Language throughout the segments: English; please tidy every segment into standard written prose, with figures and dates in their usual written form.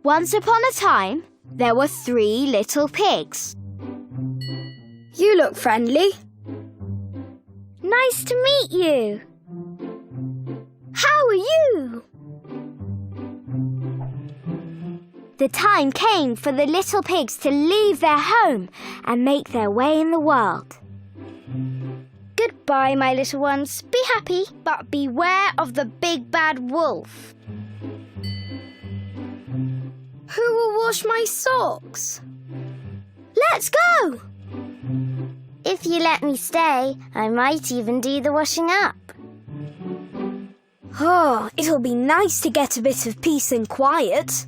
Once upon a time, there were 3 little pigs. You look friendly. Nice to meet you. How are you? The time came for the little pigs to leave their home and make their way in the world. Goodbye, my little ones. Be happy, but beware of the big bad wolf. Who will wash my socks? Let's go! If you let me stay, I might even do the washing up. Oh, it'll be nice to get a bit of peace and quiet.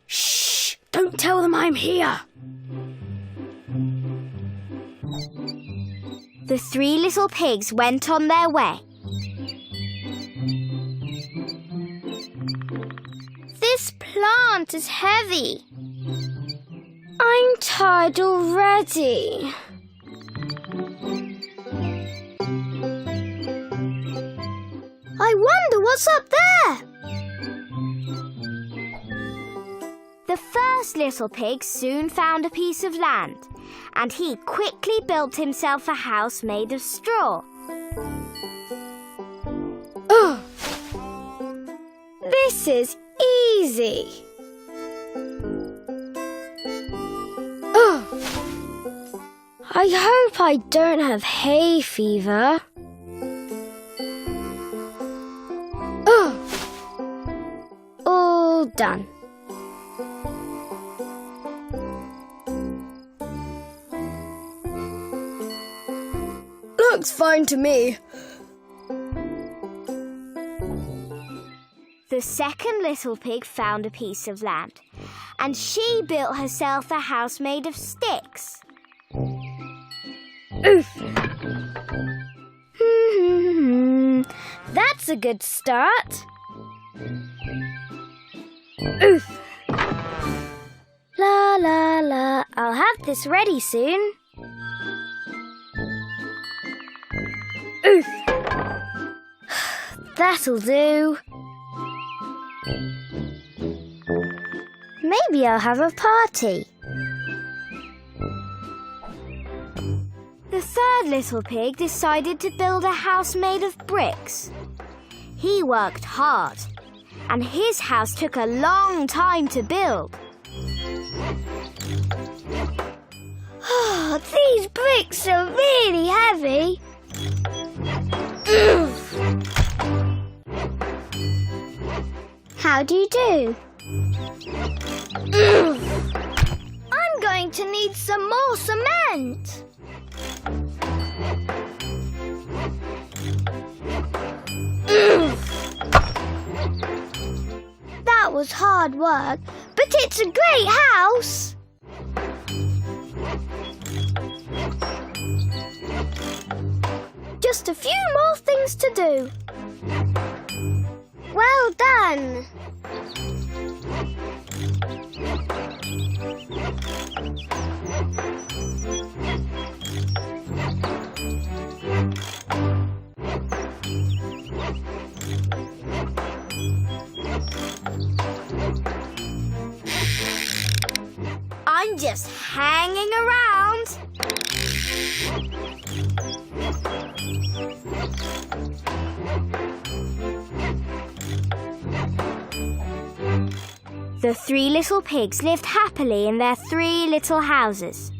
Shh! Don't tell them I'm here. The 3 little pigs went on their way. This plant is heavy. I'm tired already. I wonder what's up there. The first little pig soon found a piece of land, and he quickly built himself a house made of straw. Oh, this is easy. Oh, I hope I don't have hay fever. Oh, all done. Looks fine to me. The second little pig found a piece of land, and she built herself a house made of sticks. Oof. That's a good start. Oof. La la la, I'll have this ready soon. Oof. That'll do. Maybe I'll have a party. The third little pig decided to build a house made of bricks. He worked hard, and his house took a long time to build. Oh, these bricks are really heavy. How do you do? I'm going to need some more cement. That was hard work, but it's a great house. Just a few more things to do. Well done. I'm just hanging around. The 3 little pigs lived happily in their 3 little houses.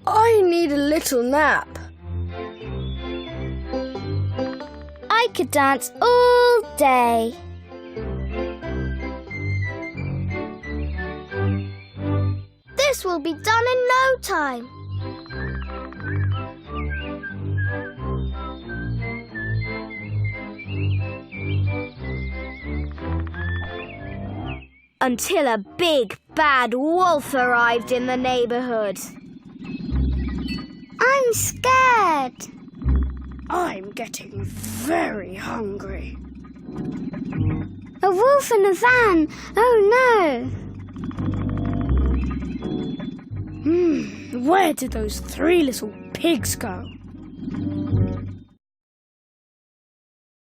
I need a little nap. I could dance all day. This will be done in no time. Until a big bad wolf arrived in the neighborhood. I'm scared. I'm getting very hungry. A wolf in a van! Oh no! Where did those 3 little pigs go?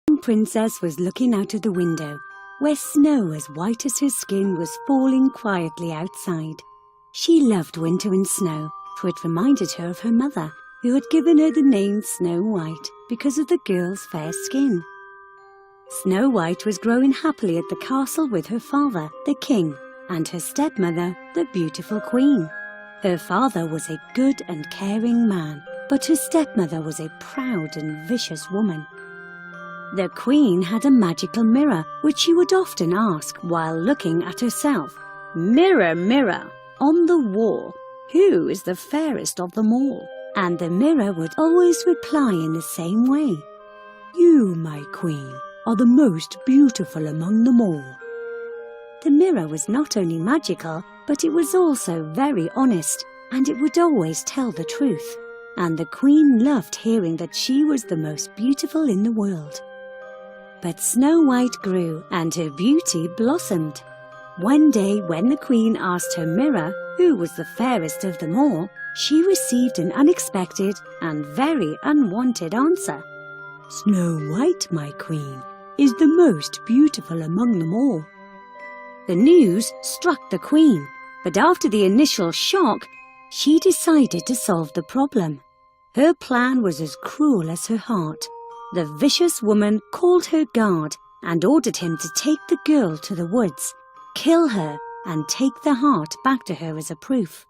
The princess was looking out of the window, where snow as white as her skin was falling quietly outside. She loved winter and snow, for it reminded her of her mother, who had given her the name Snow White because of the girl's fair skin. Snow White was growing happily at the castle with her father, the king, and her stepmother, the beautiful queen. Her father was a good and caring man, but her stepmother was a proud and vicious woman. The queen had a magical mirror, which she would often ask while looking at herself. "Mirror, mirror, on the wall, who is the fairest of them all?" And the mirror would always reply in the same way. "You, my queen, are the most beautiful among them all." The mirror was not only magical, but it was also very honest, and it would always tell the truth. And the queen loved hearing that she was the most beautiful in the world. But Snow White grew, and her beauty blossomed. One day, when the queen asked her mirror who was the fairest of them all, she received an unexpected and very unwanted answer. "Snow White, my queen, is the most beautiful among them all." The news struck the queen, but after the initial shock, she decided to solve the problem. Her plan was as cruel as her heart. The vicious woman called her guard and ordered him to take the girl to the woods, kill her, and take the heart back to her as a proof.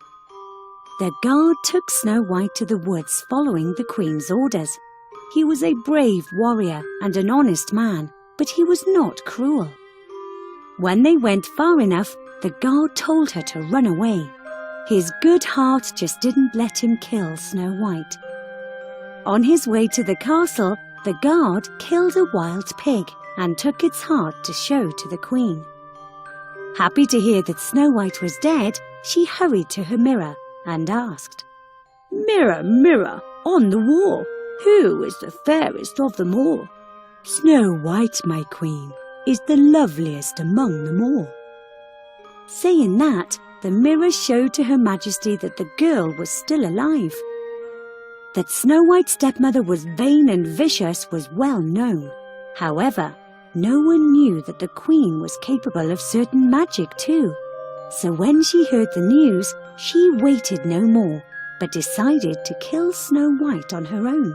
The guard took Snow White to the woods following the queen's orders. He was a brave warrior and an honest man, but he was not cruel. When they went far enough, the guard told her to run away. His good heart just didn't let him kill Snow White. On his way to the castle, the guard killed a wild pig and took its heart to show to the queen. Happy to hear that Snow White was dead, she hurried to her mirror and asked, "Mirror, mirror, on the wall, who is the fairest of them all?" "Snow White, my queen, is the loveliest among them all." Saying that, the mirror showed to Her Majesty that the girl was still alive. That Snow White's stepmother was vain and vicious was well known. However, no one knew that the queen was capable of certain magic too. So when she heard the news, she waited no more, but decided to kill Snow White on her own.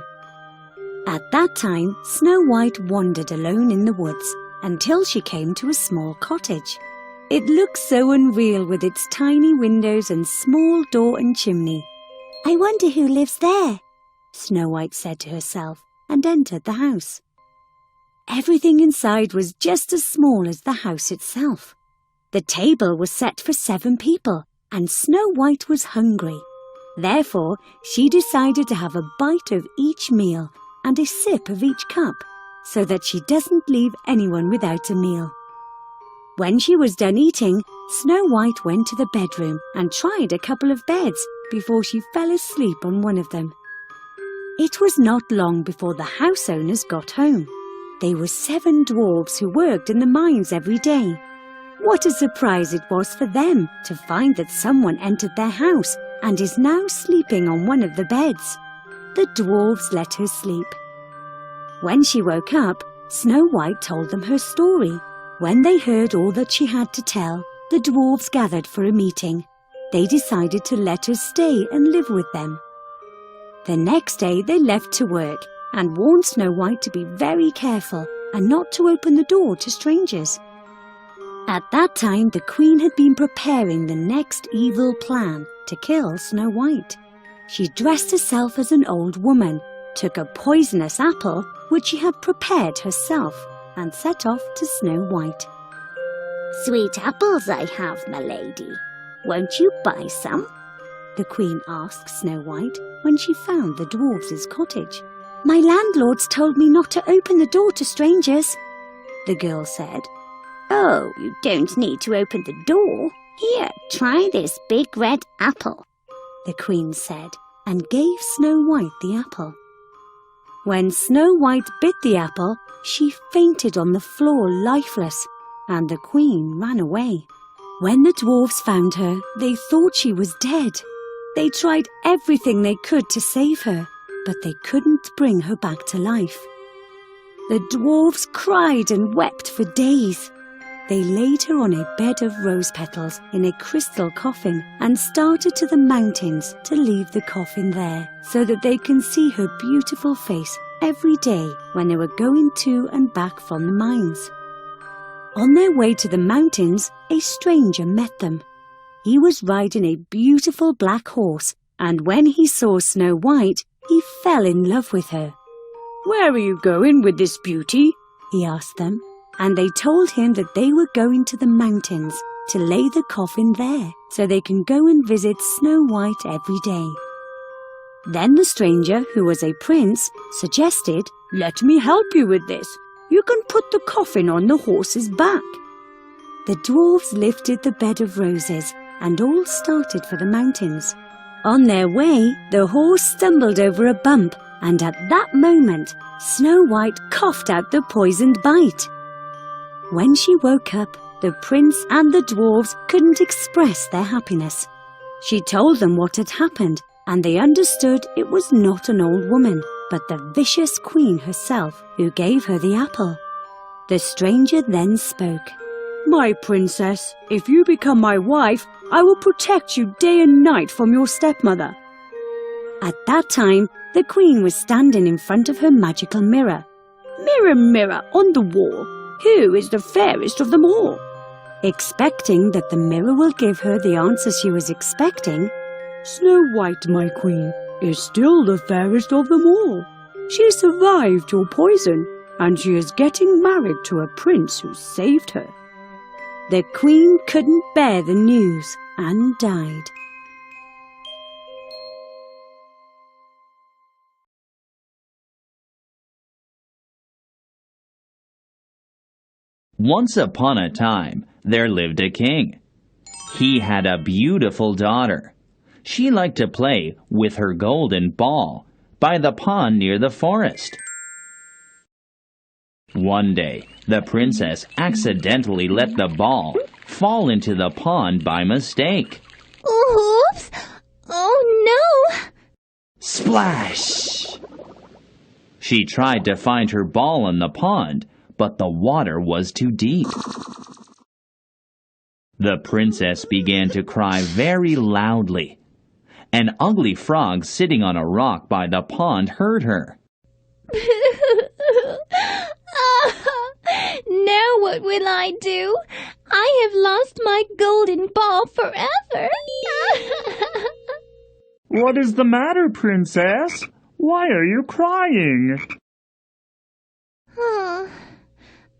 At that time, Snow White wandered alone in the woods until she came to a small cottage. It looked so unreal with its tiny windows and small door and chimney. "I wonder who lives there," Snow White said to herself, and entered the house. Everything inside was just as small as the house itself. The table was set for 7 people, and Snow White was hungry. Therefore, she decided to have a bite of each meal and a sip of each cup, so that she doesn't leave anyone without a meal. When she was done eating, Snow White went to the bedroom and tried a couple of beds before she fell asleep on one of them. It was not long before the house owners got home. They were 7 dwarfs who worked in the mines every day. What a surprise it was for them to find that someone entered their house and is now sleeping on one of the beds. The dwarfs let her sleep. When she woke up, Snow White told them her story. When they heard all that she had to tell, the dwarfs gathered for a meeting. They decided to let her stay and live with them. The next day they left to work and warned Snow White to be very careful and not to open the door to strangers. At that time, the queen had been preparing the next evil plan to kill Snow White. She dressed herself as an old woman, took a poisonous apple which she had prepared herself, and set off to Snow White. "Sweet apples I have, my lady. Won't you buy some?" the queen asked Snow White when she found the dwarfs' cottage. "My landlords told me not to open the door to strangers," the girl said. "Oh, you don't need to open the door. Here, try this big red apple," the queen said, and gave Snow White the apple. When Snow White bit the apple, she fainted on the floor lifeless, and the queen ran away. When the dwarfs found her, they thought she was dead. They tried everything they could to save her, but they couldn't bring her back to life. The dwarfs cried and wept for days. They laid her on a bed of rose petals in a crystal coffin and started to the mountains to leave the coffin there so that they can see her beautiful face every day when they were going to and back from the mines. On their way to the mountains, a stranger met them. He was riding a beautiful black horse, and when he saw Snow White, he fell in love with her. "Where are you going with this beauty?" he asked them, and they told him that they were going to the mountains to lay the coffin there so they can go and visit Snow White every day. Then the stranger, who was a prince, suggested, "Let me help you with this. You can put the coffin on the horse's back." The dwarfs lifted the bed of roses and all started for the mountains. On their way, the horse stumbled over a bump, and at that moment, Snow White coughed out the poisoned bite. When she woke up, the prince and the dwarfs couldn't express their happiness. She told them what had happened, and they understood it was not an old woman, but the vicious queen herself who gave her the apple. The stranger then spoke. "My princess, if you become my wife, I will protect you day and night from your stepmother." At that time, the queen was standing in front of her magical mirror. "Mirror, mirror on the wall, who is the fairest of them all?" Expecting that the mirror will give her the answer she was expecting, "Snow White, my queen, is still the fairest of them all. She survived your poison, and she is getting married to a prince who saved her." The queen couldn't bear the news and died. Once upon a time, there lived a king. He had a beautiful daughter. She liked to play with her golden ball by the pond near the forest. One day, the princess accidentally let the ball fall into the pond by mistake. Oops! Oh no! Splash! She tried to find her ball in the pond, but the water was too deep. The princess began to cry very loudly. An ugly frog sitting on a rock by the pond heard her. Now what will I do? I have lost my golden ball forever. What is the matter, princess? Why are you crying?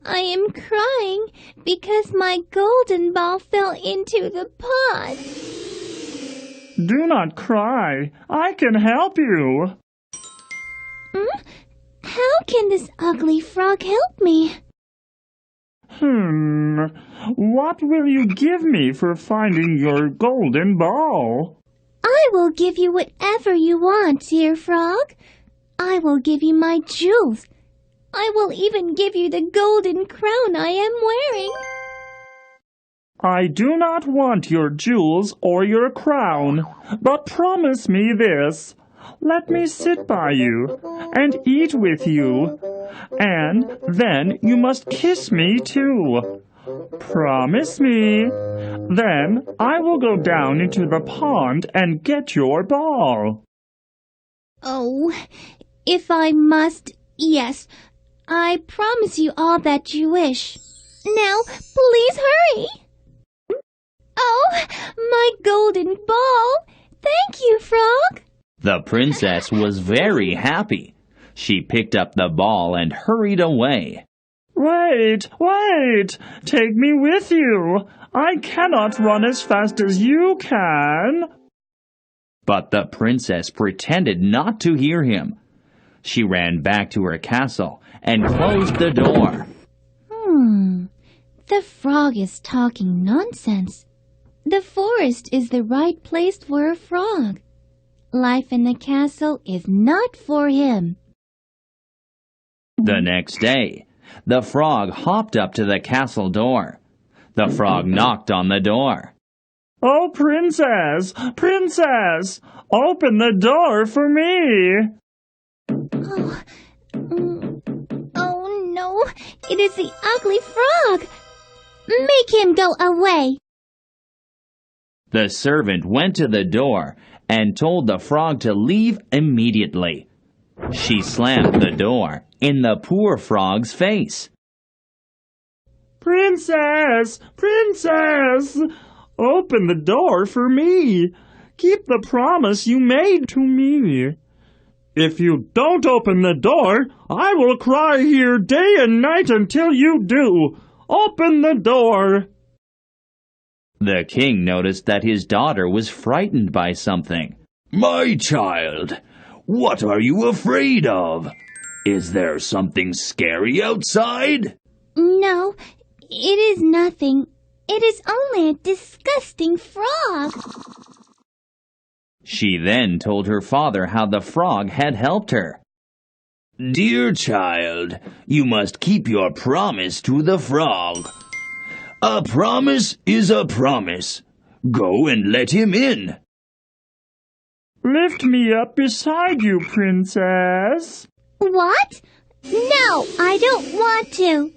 I am crying because my golden ball fell into the pond. Do not cry. I can help you. How can this ugly frog help me? What will you give me for finding your golden ball? I will give you whatever you want, dear frog. I will give you my jewels. I will even give you the golden crown I am wearing. I do not want your jewels or your crown, but promise me this. Let me sit by you and eat with you, and then you must kiss me too. Promise me. Then I will go down into the pond and get your ball. Oh, if I must, yes. I promise you all that you wish. Now, please hurry. Oh, my golden ball. Thank you, Frog. The princess was very happy. She picked up the ball and hurried away. Wait, wait! Take me with you! I cannot run as fast as you can! But the princess pretended not to hear him. She ran back to her castle and closed the door. The frog is talking nonsense. The forest is the right place for a frog. Life in the castle is not for him. The next day, the frog hopped up to the castle door. The frog knocked on the door. Oh, princess, princess, open the door for me. Oh no, it is the ugly frog. Make him go away. The servant went to the door and told the frog to leave immediately. She slammed the door in the poor frog's face. Princess, princess, open the door for me. Keep the promise you made to me. If you don't open the door, I will cry here day and night until you do. Open the door. The king noticed that his daughter was frightened by something. My child, what are you afraid of? Is there something scary outside? No, it is nothing. It is only a disgusting frog. She then told her father how the frog had helped her. Dear child, you must keep your promise to the frog. A promise is a promise. Go and let him in. Lift me up beside you, princess. What? No, I don't want to.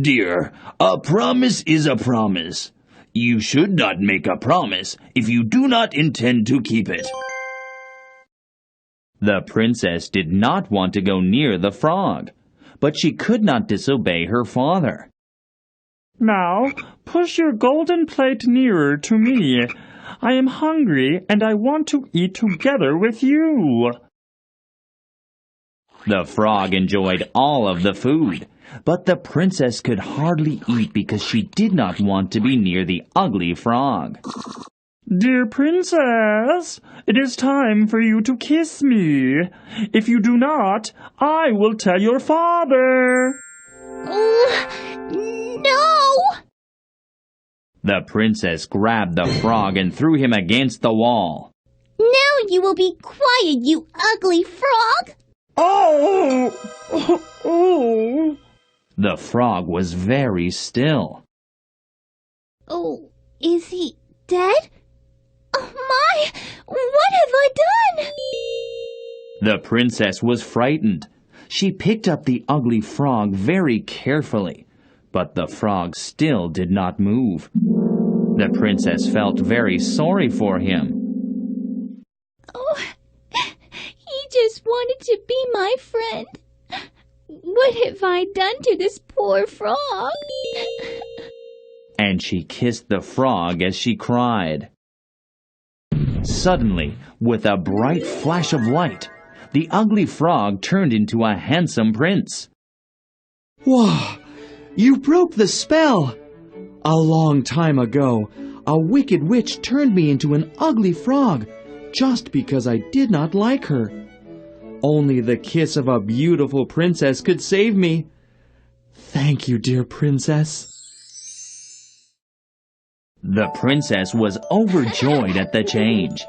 Dear, a promise is a promise. You should not make a promise if you do not intend to keep it. The princess did not want to go near the frog, but she could not disobey her father. Now, push your golden plate nearer to me. I am hungry and I want to eat together with you. The frog enjoyed all of the food, but the princess could hardly eat because she did not want to be near the ugly frog. Dear princess, it is time for you to kiss me. If you do not, I will tell your father. No! The princess grabbed the frog and threw him against the wall. Now you will be quiet, you ugly frog! Oh! Oh! The frog was very still. Oh, is he dead? Oh my! What have I done? The princess was frightened. She picked up the ugly frog very carefully, but the frog still did not move. The princess felt very sorry for him. Oh, he just wanted to be my friend. What have I done to this poor frog? And she kissed the frog as she cried. Suddenly, with a bright flash of light, the ugly frog turned into a handsome prince. Whoa! You broke the spell! A long time ago, a wicked witch turned me into an ugly frog just because I did not like her. Only the kiss of a beautiful princess could save me. Thank you, dear princess. The princess was overjoyed at the change.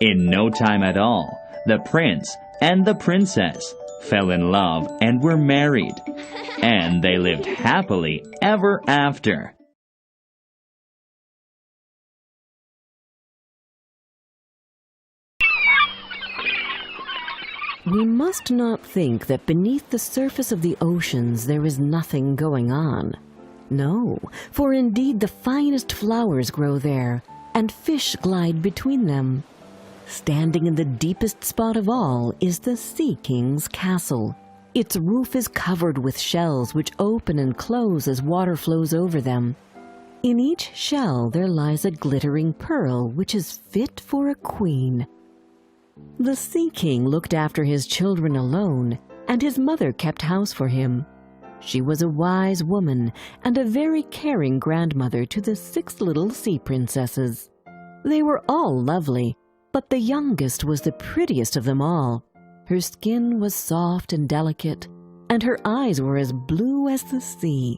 In no time at all, the prince and the princess fell in love and were married, and they lived happily ever after. We must not think that beneath the surface of the oceans there is nothing going on. No, for indeed the finest flowers grow there, and fish glide between them. Standing in the deepest spot of all is the Sea King's castle. Its roof is covered with shells which open and close as water flows over them. In each shell there lies a glittering pearl which is fit for a queen. The Sea King looked after his children alone, and his mother kept house for him. She was a wise woman and a very caring grandmother to the 6 little sea princesses. They were all lovely, but the youngest was the prettiest of them all. Her skin was soft and delicate, and her eyes were as blue as the sea.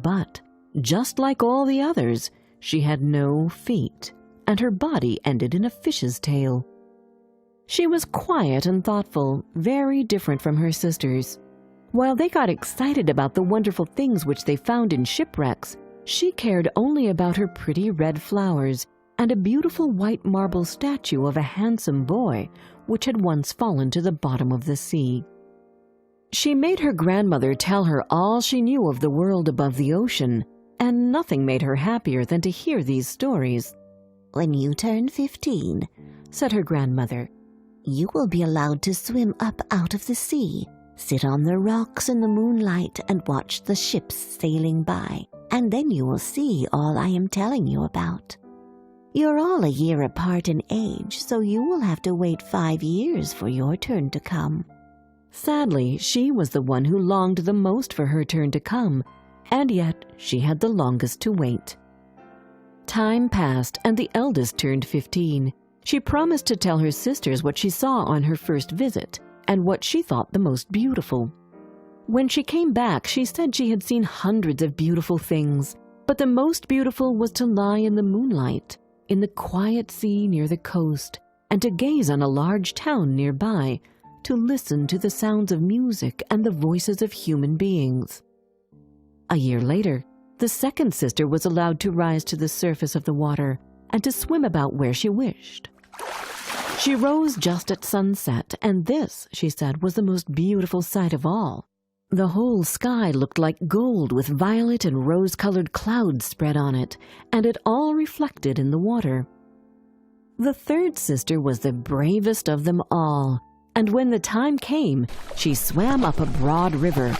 But, just like all the others, she had no feet, and her body ended in a fish's tail. She was quiet and thoughtful, very different from her sisters. While they got excited about the wonderful things which they found in shipwrecks, She cared only about her pretty red flowers and a beautiful white marble statue of a handsome boy which had once fallen to the bottom of the sea. She made her grandmother tell her all she knew of the world above the ocean, and nothing made her happier than to hear these stories. "When you turn 15, said her grandmother, "you will be allowed to swim up out of the sea, sit on the rocks in the moonlight and watch the ships sailing by, and then you will see all I am telling you about. You're all a year apart in age, so you will have to wait 5 years for your turn to come." Sadly, she was the one who longed the most for her turn to come, and yet she had the longest to wait. Time passed, and the eldest turned 15. She promised to tell her sisters what she saw on her first visit, and what she thought the most beautiful. When she came back, she said she had seen hundreds of beautiful things, but the most beautiful was to lie in the moonlight, in the quiet sea near the coast, and to gaze on a large town nearby, to listen to the sounds of music and the voices of human beings. A year later, the second sister was allowed to rise to the surface of the water and to swim about where she wished. She rose just at sunset, and this, she said, was the most beautiful sight of all. The whole sky looked like gold with violet and rose-colored clouds spread on it, and it all reflected in the water. The third sister was the bravest of them all, and when the time came, she swam up a broad river.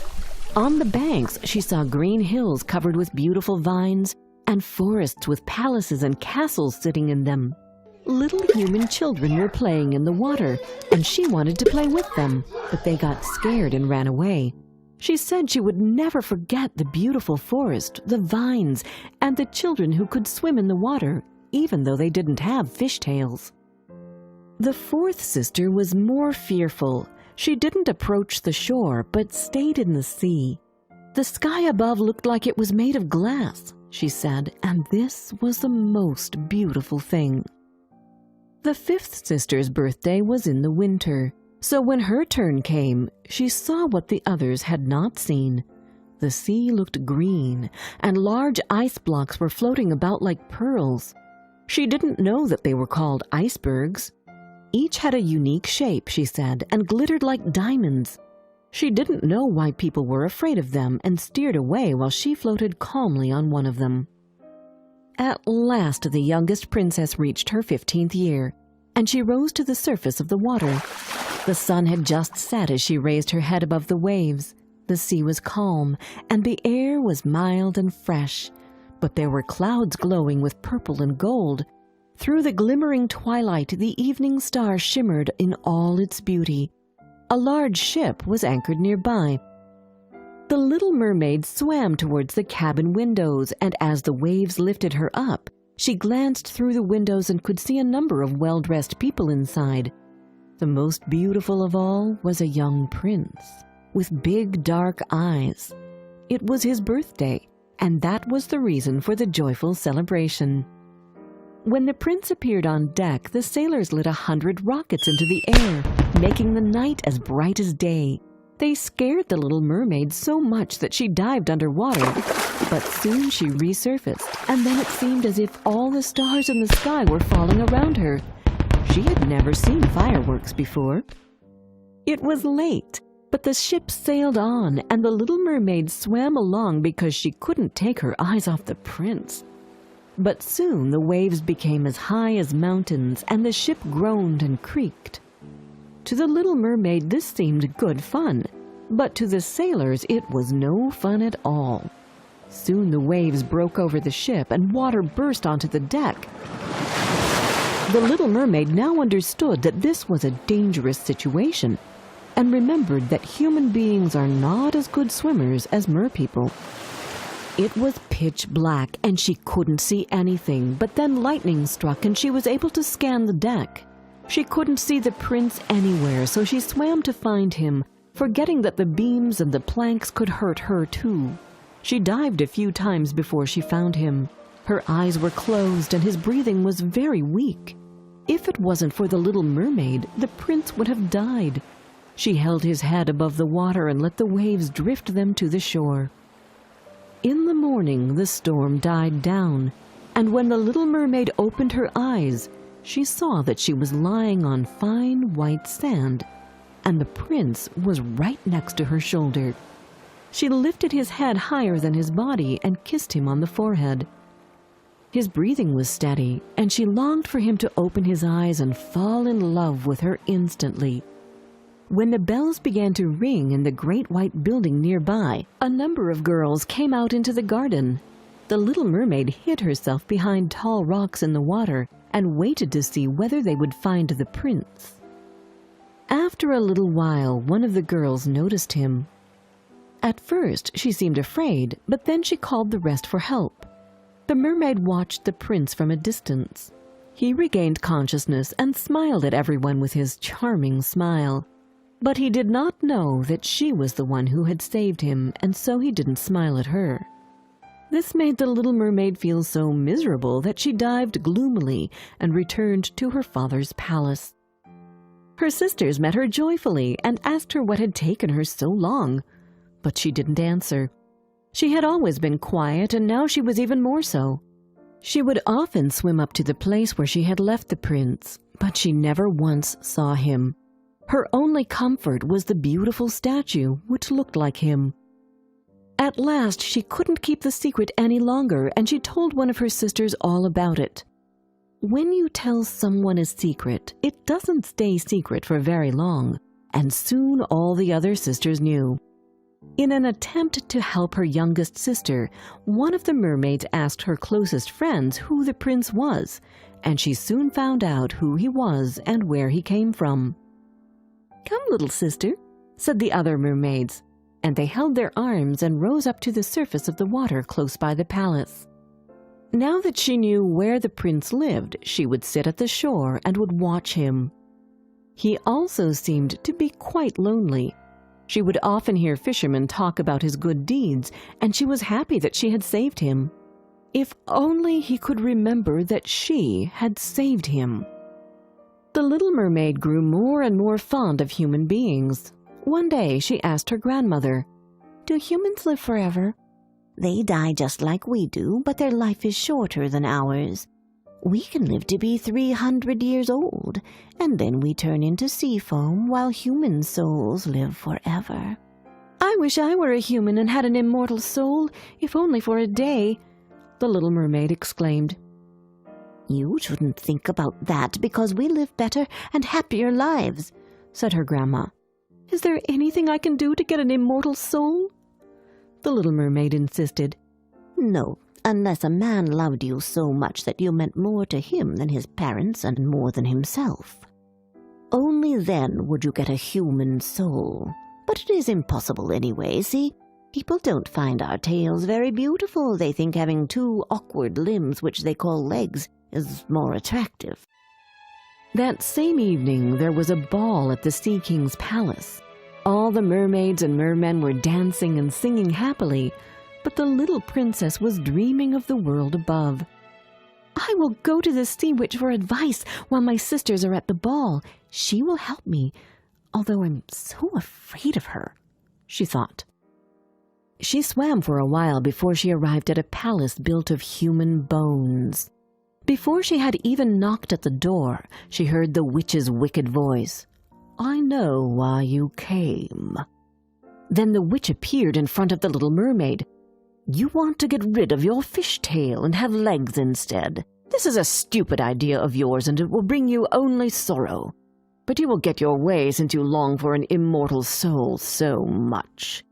On the banks, she saw green hills covered with beautiful vines and forests with palaces and castles sitting in them. Little human children were playing in the water, and she wanted to play with them, but they got scared and ran away. She said she would never forget the beautiful forest, the vines, and the children who could swim in the water, even though they didn't have fishtails. The fourth sister was more fearful. She didn't approach the shore, but stayed in the sea. The sky above looked like it was made of glass, she said, and this was the most beautiful thing. The fifth sister's birthday was in the winter, so when her turn came, she saw what the others had not seen. The sea looked green, and large ice blocks were floating about like pearls. She didn't know that they were called icebergs. Each had a unique shape, she said, and glittered like diamonds. She didn't know why people were afraid of them and steered away while she floated calmly on one of them. At last the youngest princess reached her 15th year, and she rose to the surface of the water. The sun had just set as she raised her head above the waves. The sea was calm, and the air was mild and fresh, but there were clouds glowing with purple and gold. Through the glimmering twilight, the evening star shimmered in all its beauty. A large ship was anchored nearby. The Little Mermaid swam towards the cabin windows, and as the waves lifted her up, she glanced through the windows and could see a number of well-dressed people inside. The most beautiful of all was a young prince, with big dark eyes. It was his birthday, and that was the reason for the joyful celebration. When the prince appeared on deck, the sailors lit 100 rockets into the air, making the night as bright as day. They scared the Little Mermaid so much that she dived underwater, but soon she resurfaced, and then it seemed as if all the stars in the sky were falling around her. She had never seen fireworks before. It was late, but the ship sailed on, and the Little Mermaid swam along because she couldn't take her eyes off the prince. But soon the waves became as high as mountains, and the ship groaned and creaked. To the Little Mermaid this seemed good fun, but to the sailors it was no fun at all. Soon the waves broke over the ship, and water burst onto the deck. The Little Mermaid now understood that this was a dangerous situation, and remembered that human beings are not as good swimmers as merpeople. It was pitch black, and she couldn't see anything, but then lightning struck, and she was able to scan the deck. She couldn't see the prince anywhere, so she swam to find him, forgetting that the beams and the planks could hurt her too. She dived a few times before she found him. Her eyes were closed, and his breathing was very weak. If it wasn't for the Little Mermaid, the prince would have died. She held his head above the water and let the waves drift them to the shore. in the morning the storm died down, and when the little mermaid opened her eyes, she saw that she was lying on fine white sand, and the prince was right next to her shoulder. She lifted his head higher than his body and kissed him on the forehead. His breathing was steady, and she longed for him to open his eyes and fall in love with her instantly. When the bells began to ring in the great white building nearby, a number of girls came out into the garden. The little mermaid hid herself behind tall rocks in the water and waited to see whether they would find the prince. After a little while, one of the girls noticed him. At first, she seemed afraid, but then she called the rest for help. The mermaid watched the prince from a distance. He regained consciousness and smiled at everyone with his charming smile. But he did not know that she was the one who had saved him, and so he didn't smile at her. This made the little mermaid feel so miserable that she dived gloomily and returned to her father's palace. Her sisters met her joyfully and asked her what had taken her so long, but she didn't answer. She had always been quiet, and now she was even more so. She would often swim up to the place where she had left the prince, but she never once saw him. Her only comfort was the beautiful statue, which looked like him. At last, she couldn't keep the secret any longer, and she told one of her sisters all about it. When you tell someone a secret, it doesn't stay secret for very long, and soon all the other sisters knew. In an attempt to help her youngest sister, one of the mermaids asked her closest friends who the prince was, and she soon found out who he was and where he came from. "Come, little sister," said the other mermaids, and they held their arms and rose up to the surface of the water close by the palace. Now that she knew where the prince lived, she would sit at the shore and would watch him. He also seemed to be quite lonely. She would often hear fishermen talk about his good deeds, and she was happy that she had saved him. If only he could remember that she had saved him. The little mermaid grew more and more fond of human beings. One day she asked her grandmother, "Do humans live forever?" They die just like we do, but their life is shorter than ours. We can live to be 300 years old, and then we turn into sea foam while human souls live forever. "I wish I were a human and had an immortal soul, if only for a day," the little mermaid exclaimed. "You shouldn't think about that because we live better and happier lives," said her grandma. "Is there anything I can do to get an immortal soul?" the little mermaid insisted. "No, unless a man loved you so much that you meant more to him than his parents and more than himself. Only then would you get a human soul. But it is impossible anyway, see? People don't find our tails very beautiful. They think having two awkward limbs, which they call legs, is more attractive." That same evening there was a ball at the Sea King's palace. All the mermaids and mermen were dancing and singing happily, but the little princess was dreaming of the world above. "I will go to the sea witch for advice while my sisters are at the ball. She will help me, although I'm so afraid of her," she thought. She swam for a while before she arrived at a palace built of human bones. Before she had even knocked at the door, she heard the witch's wicked voice. "I know why you came." Then the witch appeared in front of the little mermaid. "You want to get rid of your fish tail and have legs instead. This is a stupid idea of yours, and it will bring you only sorrow. But you will get your way since you long for an immortal soul so much.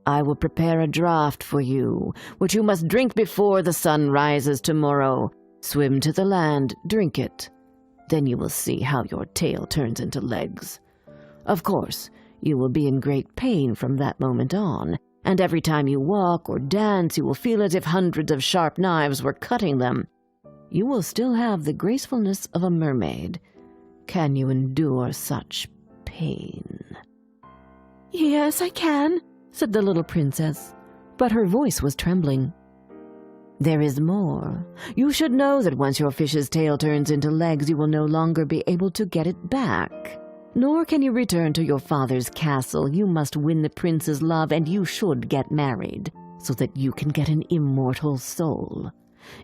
I will prepare a draught for you, which you must drink before the sun rises tomorrow. Swim to the land, drink it. Then you will see how your tail turns into legs. Of course, you will be in great pain from that moment on, and every time you walk or dance you will feel as if hundreds of sharp knives were cutting them. You will still have the gracefulness of a mermaid. Can you endure such pain?" "Yes, I can," said the little princess, but her voice was trembling. "There is more. You should know that once your fish's tail turns into legs, you will no longer be able to get it back. Nor can you return to your father's castle. You must win the prince's love, and you should get married. so that you can get an immortal soul.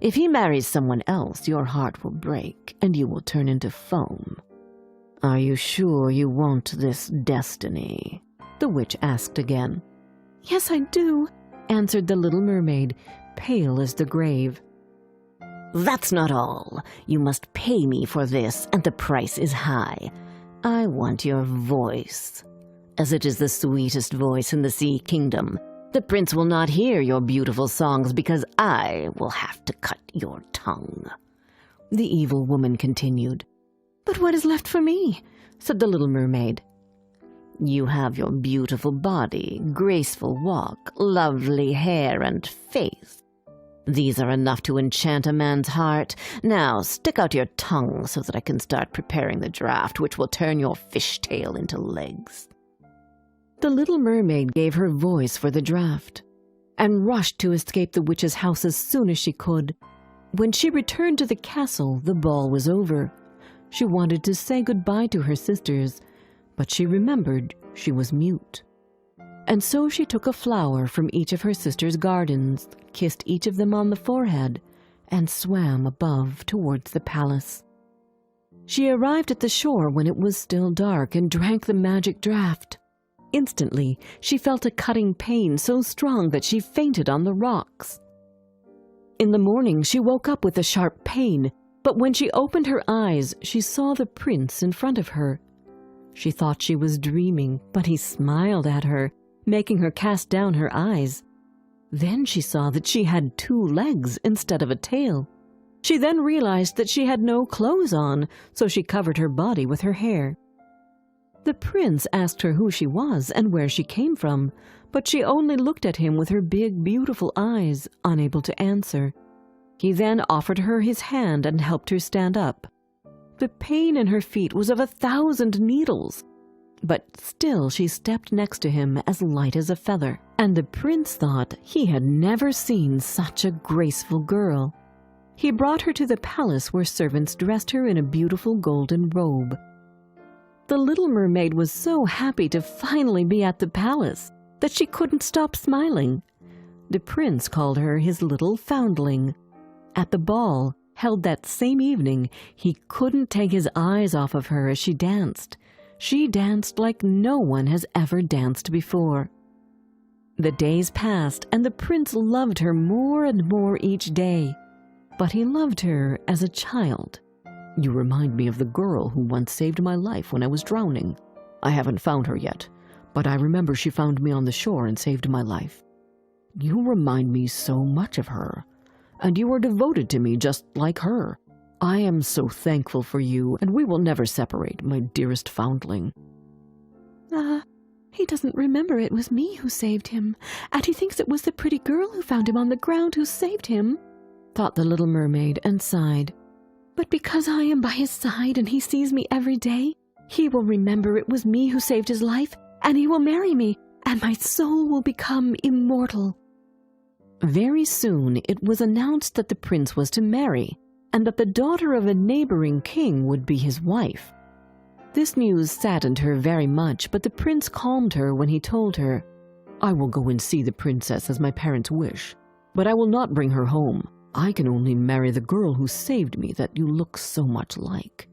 If he marries someone else, your heart will break, and you will turn into foam. Are you sure you want this destiny? The witch asked again. Yes, I do, answered the little mermaid, pale as the grave. That's not all. You must pay me for this, and the price is high. I want your voice. As it is the sweetest voice in the Sea Kingdom, the prince will not hear your beautiful songs because I will have to cut your tongue. The evil woman continued. But what is left for me? Said the little mermaid. You have your beautiful body, graceful walk, lovely hair and face. These are enough to enchant a man's heart. Now stick out your tongue so that I can start preparing the draft, which will turn your fishtail into legs. The little mermaid gave her voice for the draft, and rushed to escape the witch's house as soon as she could. When she returned to the castle, the ball was over. She wanted to say goodbye to her sisters, but she remembered she was mute. And so she took a flower from each of her sisters' gardens, kissed each of them on the forehead, and swam above towards the palace. She arrived at the shore when it was still dark and drank the magic draught. Instantly, she felt a cutting pain so strong that she fainted on the rocks. In the morning, she woke up with a sharp pain, but when she opened her eyes, she saw the prince in front of her. She thought she was dreaming, but he smiled at her, making her cast down her eyes. Then she saw that she had 2 legs instead of a tail. She then realized that she had no clothes on, so she covered her body with her hair. The prince asked her who she was and where she came from, but she only looked at him with her big, beautiful eyes, unable to answer. He then offered her his hand and helped her stand up. The pain in her feet was of 1,000 needles, but still she stepped next to him as light as a feather, and the prince thought he had never seen such a graceful girl. He brought her to the palace where servants dressed her in a beautiful golden robe. The little mermaid was so happy to finally be at the palace that she couldn't stop smiling. The prince called her his little foundling. At the ball, held that same evening, he couldn't take his eyes off of her as she danced. She danced like no one has ever danced before. The days passed, and the prince loved her more and more each day. But he loved her as a child. You remind me of the girl who once saved my life when I was drowning. I haven't found her yet, but I remember she found me on the shore and saved my life. You remind me so much of her, and you are devoted to me just like her. I am so thankful for you, and we will never separate, my dearest foundling. He doesn't remember it was me who saved him, and he thinks it was the pretty girl who found him on the ground who saved him, thought the little mermaid and sighed. But because I am by his side and he sees me every day, he will remember it was me who saved his life, and he will marry me, and my soul will become immortal. Very soon it was announced that the prince was to marry, and that the daughter of a neighboring king would be his wife. This news saddened her very much, but the prince calmed her when he told her, I will go and see the princess as my parents wish, but I will not bring her home. I can only marry the girl who saved me that you look so much like.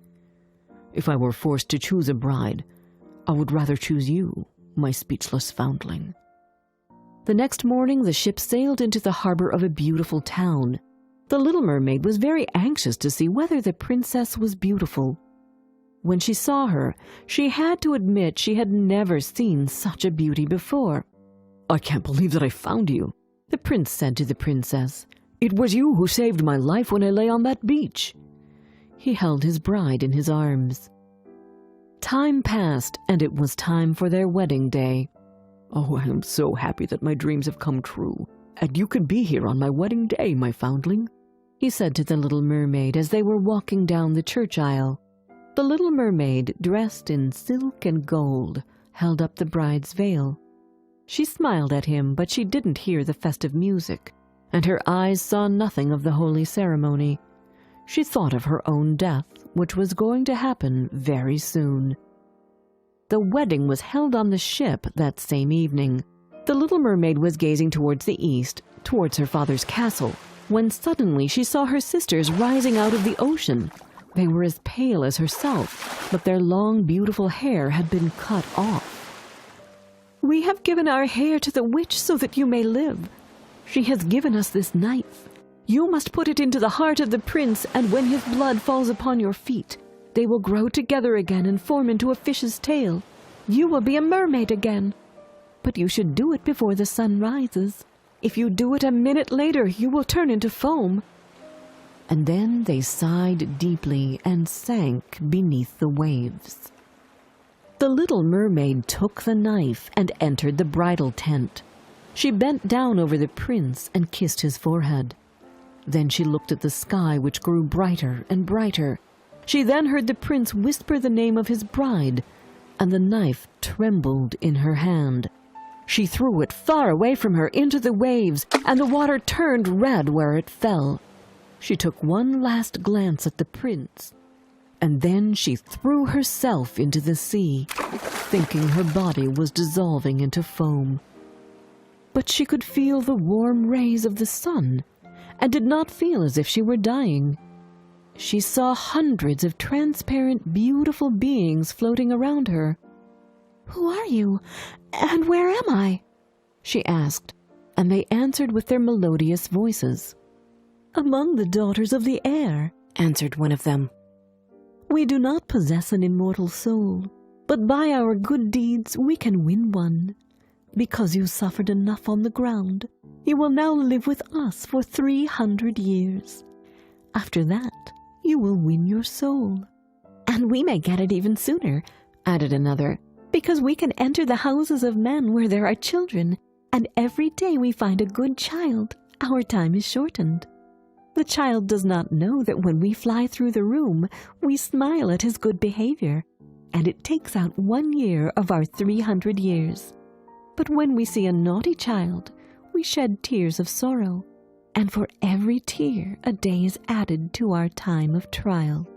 If I were forced to choose a bride, I would rather choose you, my speechless foundling. The next morning the ship sailed into the harbor of a beautiful town. The little mermaid was very anxious to see whether the princess was beautiful. When she saw her, she had to admit she had never seen such a beauty before. I can't believe that I found you, the prince said to the princess. It was you who saved my life when I lay on that beach. He held his bride in his arms. Time passed, and it was time for their wedding day. Oh, I am so happy that my dreams have come true, and you can be here on my wedding day, my foundling, he said to the little mermaid as they were walking down the church aisle. The little mermaid, dressed in silk and gold, held up the bride's veil. She smiled at him, but she didn't hear the festive music, and her eyes saw nothing of the holy ceremony. She thought of her own death, which was going to happen very soon. The wedding was held on the ship that same evening. The little mermaid was gazing towards the east, towards her father's castle, when suddenly she saw her sisters rising out of the ocean. They were as pale as herself, but their long, beautiful hair had been cut off. "We have given our hair to the witch so that you may live. She has given us this knife. You must put it into the heart of the prince, and when his blood falls upon your feet, they will grow together again and form into a fish's tail. You will be a mermaid again. But you should do it before the sun rises. If you do it a minute later, you will turn into foam." And then they sighed deeply and sank beneath the waves. The little mermaid took the knife and entered the bridal tent. She bent down over the prince and kissed his forehead. Then she looked at the sky, which grew brighter and brighter. She then heard the prince whisper the name of his bride, and the knife trembled in her hand. She threw it far away from her into the waves, and the water turned red where it fell. She took one last glance at the prince, and then she threw herself into the sea, thinking her body was dissolving into foam. But she could feel the warm rays of the sun, and did not feel as if she were dying. She saw hundreds of transparent, beautiful beings floating around her. "Who are you, and where am I?" she asked, and they answered with their melodious voices. "Among the daughters of the air," answered one of them. "We do not possess an immortal soul, but by our good deeds we can win one. Because you suffered enough on the ground, you will now live with us for 300 years. After that, you will win your soul." "And we may get it even sooner," added another, "because we can enter the houses of men where there are children, and every day we find a good child, our time is shortened. The child does not know that when we fly through the room, we smile at his good behavior, and it takes out 1 year of our 300 years. But when we see a naughty child, we shed tears of sorrow, and for every tear a day is added to our time of trial."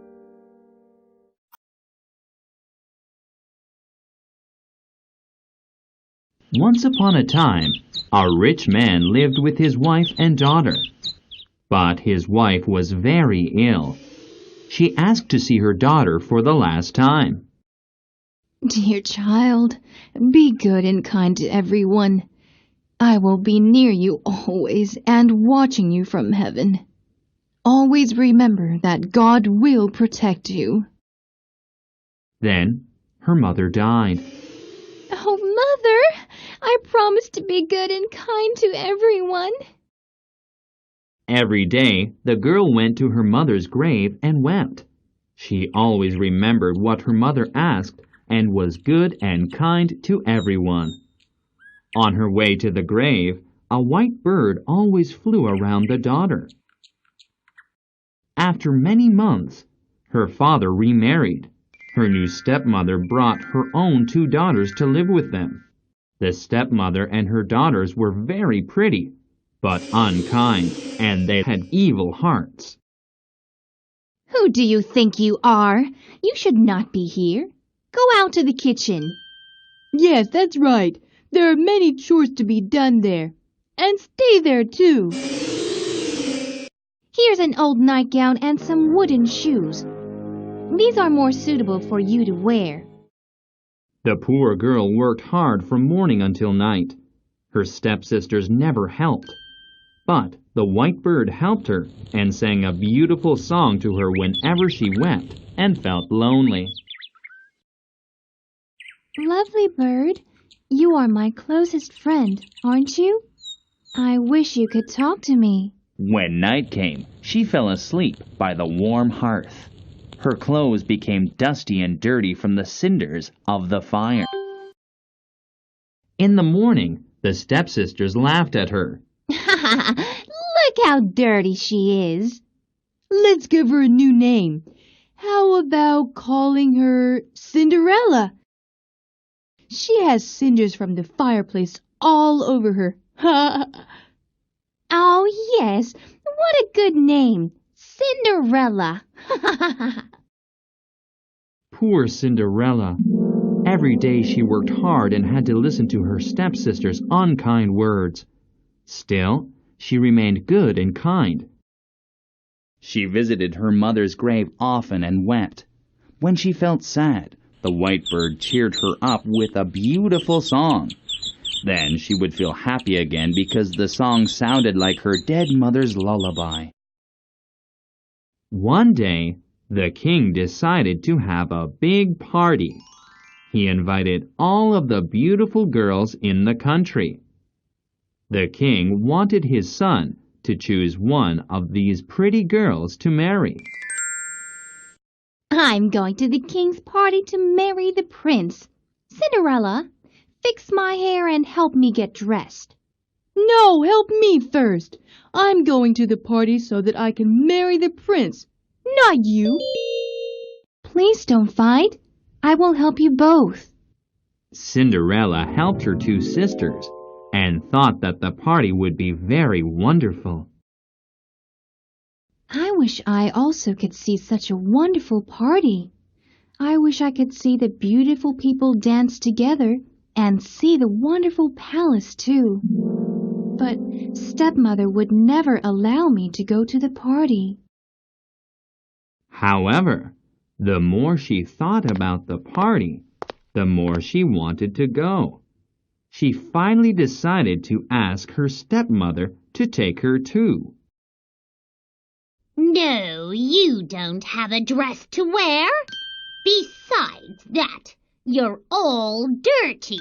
Once upon a time, a rich man lived with his wife and daughter. But his wife was very ill. She asked to see her daughter for the last time. "Dear child, be good and kind to everyone. I will be near you always and watching you from heaven. Always remember that God will protect you." Then her mother died. "Oh, Mother, I promised to be good and kind to everyone." Every day, the girl went to her mother's grave and wept. She always remembered what her mother asked and was good and kind to everyone. On her way to the grave, a white bird always flew around the daughter. After many months, her father remarried. Her new stepmother brought her own 2 daughters to live with them. The stepmother and her daughters were very pretty, but unkind, and they had evil hearts. "Who do you think you are? You should not be here. Go out to the kitchen." "Yes, that's right. There are many chores to be done there. And stay there, too." "Here's an old nightgown and some wooden shoes. These are more suitable for you to wear." The poor girl worked hard from morning until night. Her stepsisters never helped. But the white bird helped her and sang a beautiful song to her whenever she wept and felt lonely. "Lovely bird, you are my closest friend, aren't you? I wish you could talk to me." When night came, she fell asleep by the warm hearth. Her clothes became dusty and dirty from the cinders of the fire. In the morning, the stepsisters laughed at her. "Look how dirty she is." "Let's give her a new name. How about calling her Cinderella? She has cinders from the fireplace all over her." "Oh, yes, what a good name, Cinderella." Poor Cinderella. Every day she worked hard and had to listen to her stepsister's unkind words. Still, she remained good and kind. She visited her mother's grave often and wept. When she felt sad, the white bird cheered her up with a beautiful song. Then she would feel happy again because the song sounded like her dead mother's lullaby. One day, the king decided to have a big party. He invited all of the beautiful girls in the country. The king wanted his son to choose one of these pretty girls to marry. I'm going to the king's party to marry the prince. Cinderella, fix my hair and help me get dressed. No, help me first. I'm going to the party so that I can marry the prince, not you. Please don't fight. I will help you both. Cinderella helped her two sisters and thought that the party would be very wonderful. I wish I also could see such a wonderful party. I wish I could see the beautiful people dance together and see the wonderful palace too. But stepmother would never allow me to go to the party. However, the more she thought about the party, the more she wanted to go. She finally decided to ask her stepmother to take her too. No, you don't have a dress to wear. Besides that, you're all dirty,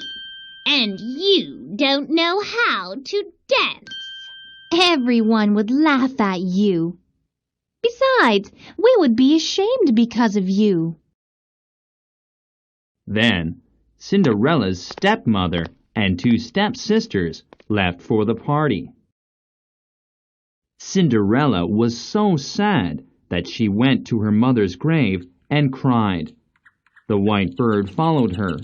and you don't know how to dance. Everyone would laugh at you. Besides, we would be ashamed because of you. Then, Cinderella's stepmother and two stepsisters left for the party. Cinderella was so sad that she went to her mother's grave and cried. The white bird followed her.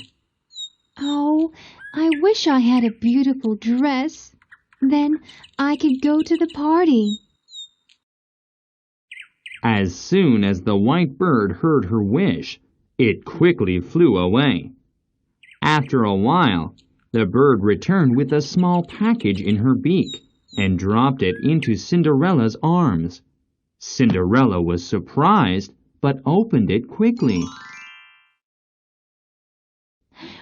Oh, I wish I had a beautiful dress. Then I could go to the party. As soon as the white bird heard her wish, it quickly flew away. After a while, the bird returned with a small package in her beak and dropped it into Cinderella's arms. Cinderella was surprised, but opened it quickly.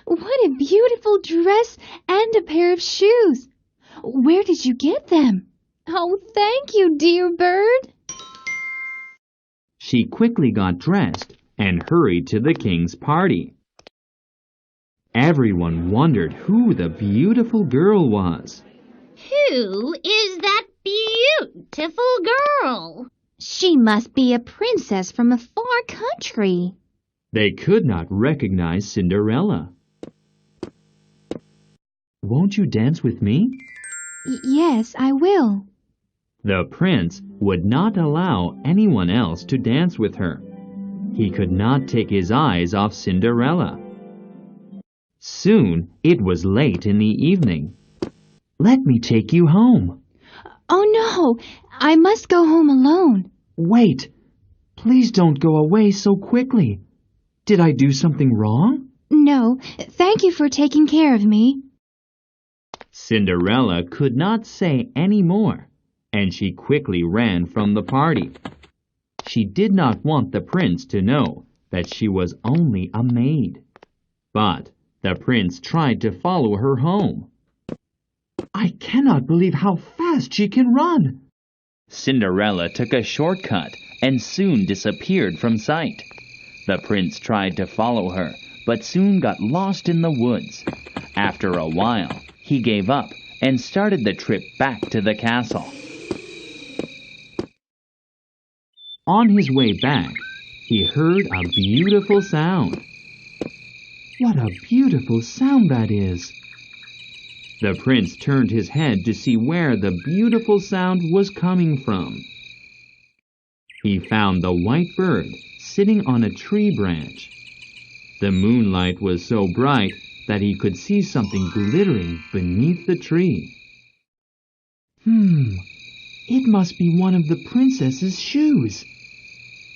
What a beautiful dress and a pair of shoes. Where did you get them? Oh, thank you, dear bird. She quickly got dressed and hurried to the king's party. Everyone wondered who the beautiful girl was. Who is that beautiful girl? She must be a princess from a far country. They could not recognize Cinderella. Won't you dance with me? Yes, I will. The prince would not allow anyone else to dance with her. He could not take his eyes off Cinderella. Soon it was late in the evening. Let me take you home. Oh no, I must go home alone. Wait, please don't go away so quickly. Did I do something wrong? No, thank you for taking care of me. Cinderella could not say any more, and she quickly ran from the party. She did not want the prince to know that she was only a maid. But the prince tried to follow her home. I cannot believe how fast she can run. Cinderella took a shortcut and soon disappeared from sight. The prince tried to follow her, but soon got lost in the woods. After a while, he gave up and started the trip back to the castle. On his way back, he heard a beautiful sound. What a beautiful sound that is! The prince turned his head to see where the beautiful sound was coming from. He found the white bird sitting on a tree branch. The moonlight was so bright that he could see something glittering beneath the tree. It must be one of the princess's shoes.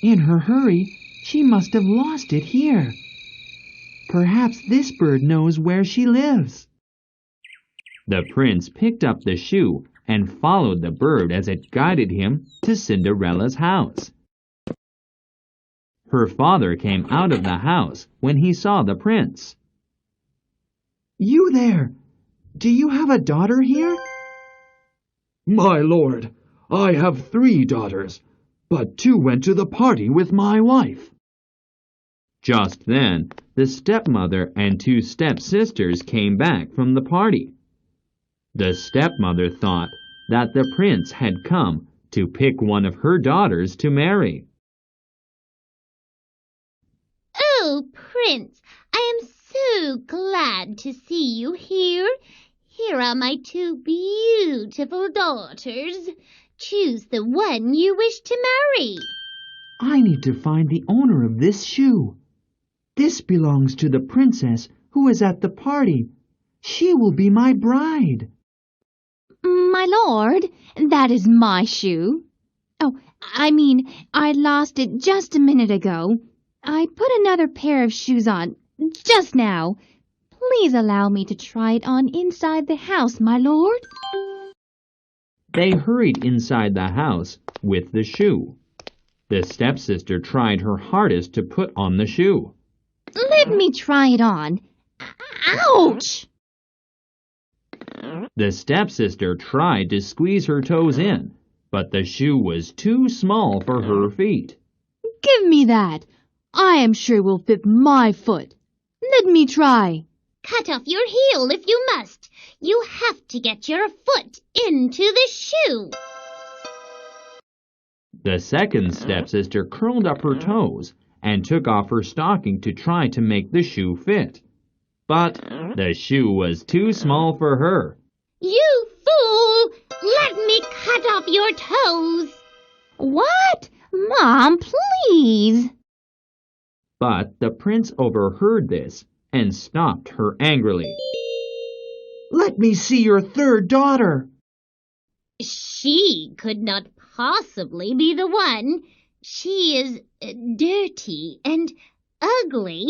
In her hurry, she must have lost it here. Perhaps this bird knows where she lives. The prince picked up the shoe and followed the bird as it guided him to Cinderella's house. Her father came out of the house when he saw the prince. You there! Do you have a daughter here? My lord, I have 3 daughters, but 2 went to the party with my wife. Just then, the stepmother and 2 stepsisters came back from the party. The stepmother thought that the prince had come to pick one of her daughters to marry. Oh, Prince, I am so glad to see you here. Here are my 2 beautiful daughters. Choose the one you wish to marry. I need to find the owner of this shoe. This belongs to the princess who is at the party. She will be my bride. My lord, that is my shoe. Oh, I lost it just a minute ago. I put another pair of shoes on just now. Please allow me to try it on inside the house, my lord. They hurried inside the house with the shoe. The stepsister tried her hardest to put on the shoe. Let me try it on. Ouch! The stepsister tried to squeeze her toes in, but the shoe was too small for her feet. Give me that. I am sure it will fit my foot. Let me try. Cut off your heel if you must. You have to get your foot into the shoe. The second stepsister curled up her toes and took off her stocking to try to make the shoe fit. But the shoe was too small for her. You fool! Let me cut off your toes. What? Mom, please. But the prince overheard this and stopped her angrily. Let me see your 3rd daughter. She could not possibly be the one. She is dirty and ugly.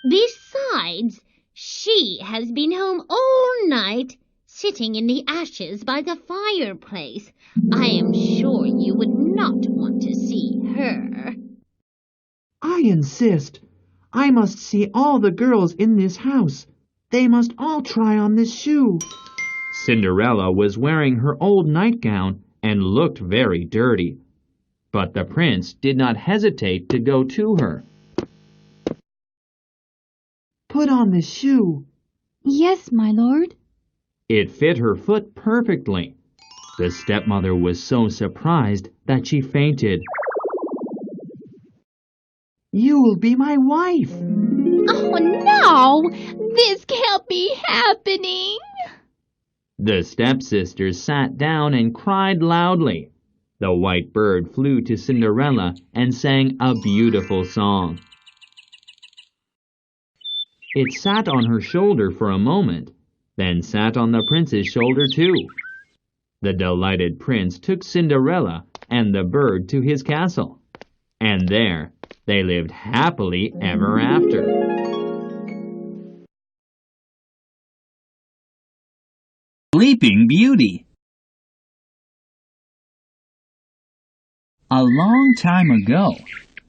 Besides, she has been home all night, sitting in the ashes by the fireplace. I am sure you would not want to see her. I insist. I must see all the girls in this house. They must all try on this shoe. Cinderella was wearing her old nightgown and looked very dirty. But the prince did not hesitate to go to her. Put on this shoe. Yes, my lord. It fit her foot perfectly. The stepmother was so surprised that she fainted. You will be my wife. Oh, no! This can't be happening. The stepsisters sat down and cried loudly. The white bird flew to Cinderella and sang a beautiful song. It sat on her shoulder for a moment, then sat on the prince's shoulder too. The delighted prince took Cinderella and the bird to his castle, and there they lived happily ever after. Sleeping Beauty. A long time ago,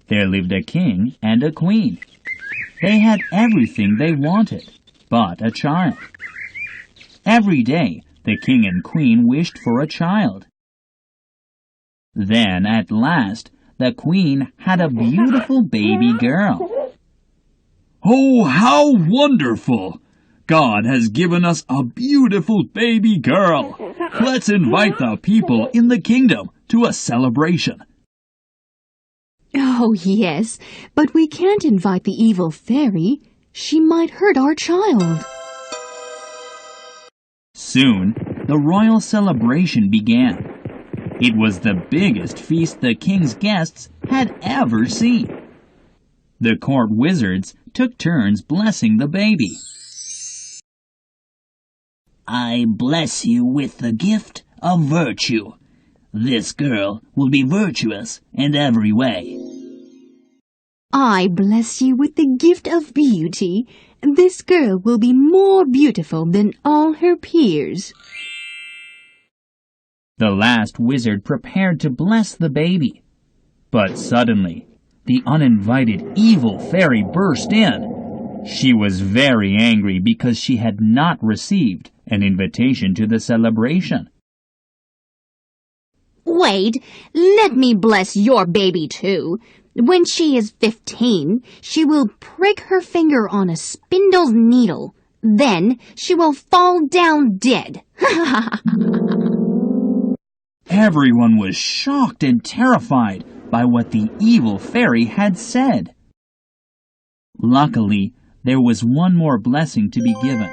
there lived a king and a queen. They had everything they wanted, but a child. Every day, the king and queen wished for a child. Then, at last, the queen had a beautiful baby girl. Oh, how wonderful! God has given us a beautiful baby girl. Let's invite the people in the kingdom to a celebration. Oh, yes, but we can't invite the evil fairy. She might hurt our child. Soon, the royal celebration began. It was the biggest feast the king's guests had ever seen. The court wizards took turns blessing the baby. I bless you with the gift of virtue. This girl will be virtuous in every way. I bless you with the gift of beauty. This girl will be more beautiful than all her peers." The last wizard prepared to bless the baby. But suddenly, the uninvited evil fairy burst in. She was very angry because she had not received an invitation to the celebration. "Wait, let me bless your baby too. When she is 15, she will prick her finger on a spindle's needle. Then she will fall down dead." Everyone was shocked and terrified by what the evil fairy had said. Luckily, there was one more blessing to be given.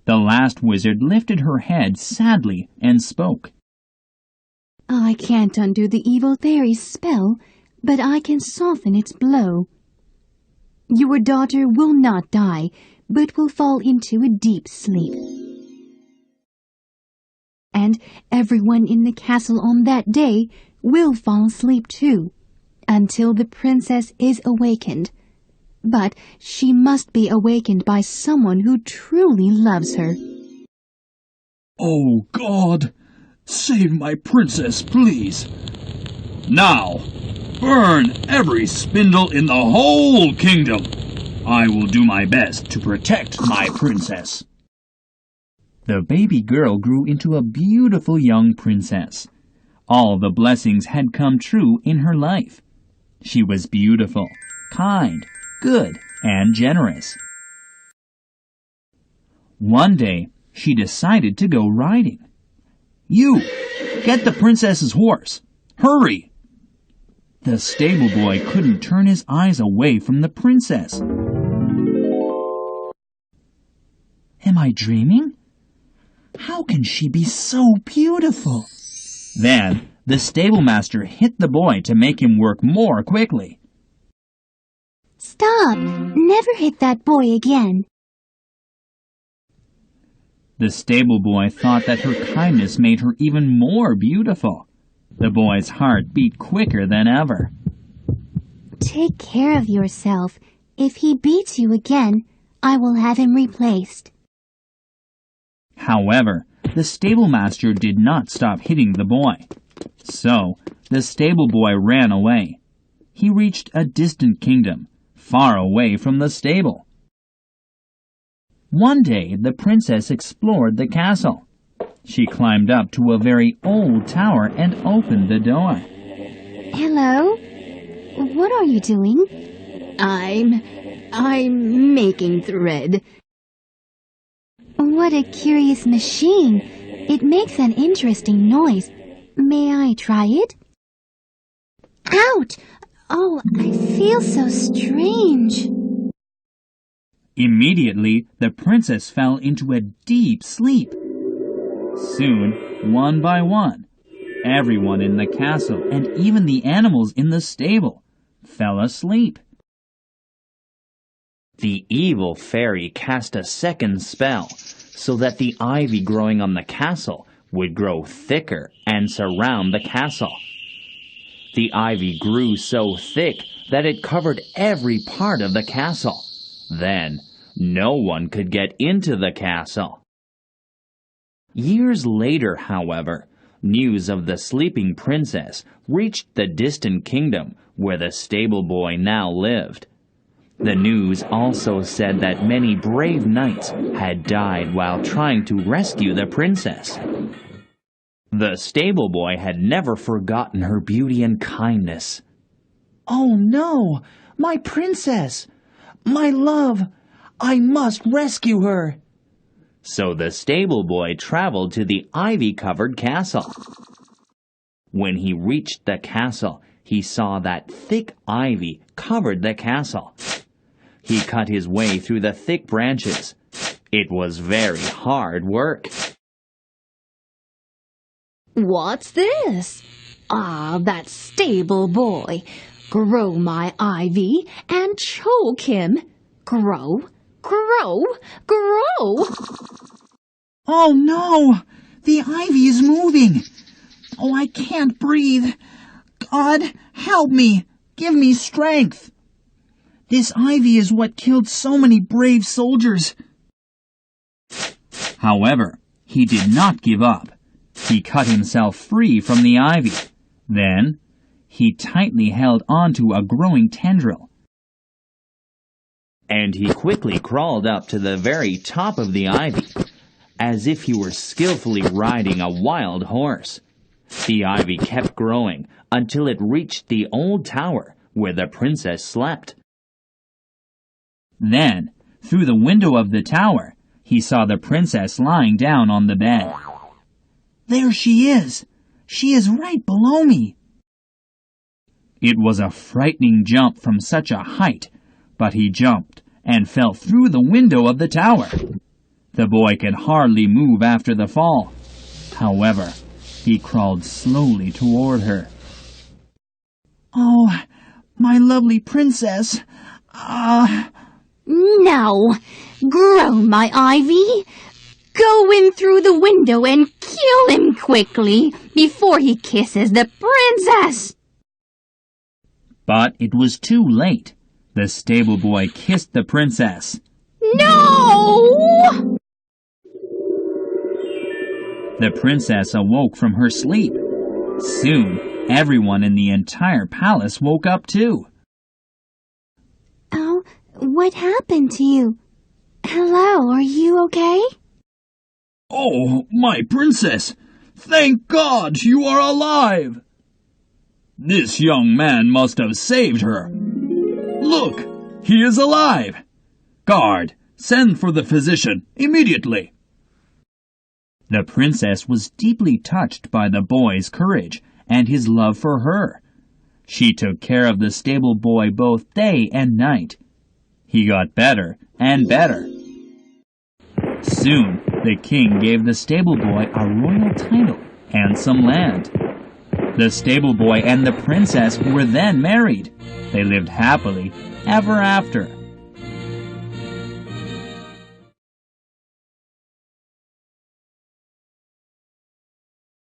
The last wizard lifted her head sadly and spoke. "I can't undo the evil fairy's spell, but I can soften its blow. Your daughter will not die, but will fall into a deep sleep. And everyone in the castle on that day will fall asleep too, until the princess is awakened. But she must be awakened by someone who truly loves her." "Oh, God! Save my princess, please! Now, burn every spindle in the whole kingdom! I will do my best to protect my princess." The baby girl grew into a beautiful young princess. All the blessings had come true in her life. She was beautiful, kind, good, and generous. One day, she decided to go riding. "You, get the princess's horse. Hurry!" The stable boy couldn't turn his eyes away from the princess. Am I dreaming? How can she be so beautiful? Then the stable master hit the boy to make him work more quickly. "Stop! Never hit that boy again." The stable boy thought that her kindness made her even more beautiful. The boy's heart beat quicker than ever. "Take care of yourself. If he beats you again, I will have him replaced." However, the stable master did not stop hitting the boy. So, the stable boy ran away. He reached a distant kingdom, far away from the stable. One day, the princess explored the castle. She climbed up to a very old tower and opened the door. "Hello? What are you doing?" I'm making thread." "What a curious machine. It makes an interesting noise. May I try it?" "Ouch! Oh, I feel so strange." Immediately, the princess fell into a deep sleep. Soon, one by one, everyone in the castle and even the animals in the stable fell asleep. The evil fairy cast a second spell so that the ivy growing on the castle would grow thicker and surround the castle. The ivy grew so thick that it covered every part of the castle. Then, no one could get into the castle. Years later, however, news of the sleeping princess reached the distant kingdom where the stable boy now lived. The news also said that many brave knights had died while trying to rescue the princess. The stable boy had never forgotten her beauty and kindness. "Oh no, my princess! My love! I must rescue her!" So the stable boy traveled to the ivy-covered castle. When he reached the castle, he saw that thick ivy covered the castle. He cut his way through the thick branches. It was very hard work. "What's this? Ah, that stable boy. Grow my ivy and choke him. Grow, grow, grow." Oh no! The ivy is moving! Oh, I can't breathe! God, help me! Give me strength! This ivy is what killed so many brave soldiers. However, he did not give up. He cut himself free from the ivy. Then, he tightly held onto a growing tendril. And he quickly crawled up to the very top of the ivy, as if he were skillfully riding a wild horse. The ivy kept growing until it reached the old tower where the princess slept. Then, through the window of the tower, he saw the princess lying down on the bed. There she is! She is right below me! It was a frightening jump from such a height, but he jumped and fell through the window of the tower. The boy could hardly move after the fall. However, he crawled slowly toward her. Oh, my lovely princess! No! Grow, my ivy! Go in through the window and kill him quickly before he kisses the princess! But it was too late. The stable boy kissed the princess. No! The princess awoke from her sleep. Soon, everyone in the entire palace woke up too. Oh, what happened to you? Hello, are you okay? Oh, my princess! Thank God you are alive! This young man must have saved her. Look, he is alive! Guard, send for the physician immediately! The princess was deeply touched by the boy's courage and his love for her. She took care of the stable boy both day and night. He got better and better. Soon, the king gave the stable boy a royal title and some land. The stable boy and the princess were then married. They lived happily ever after.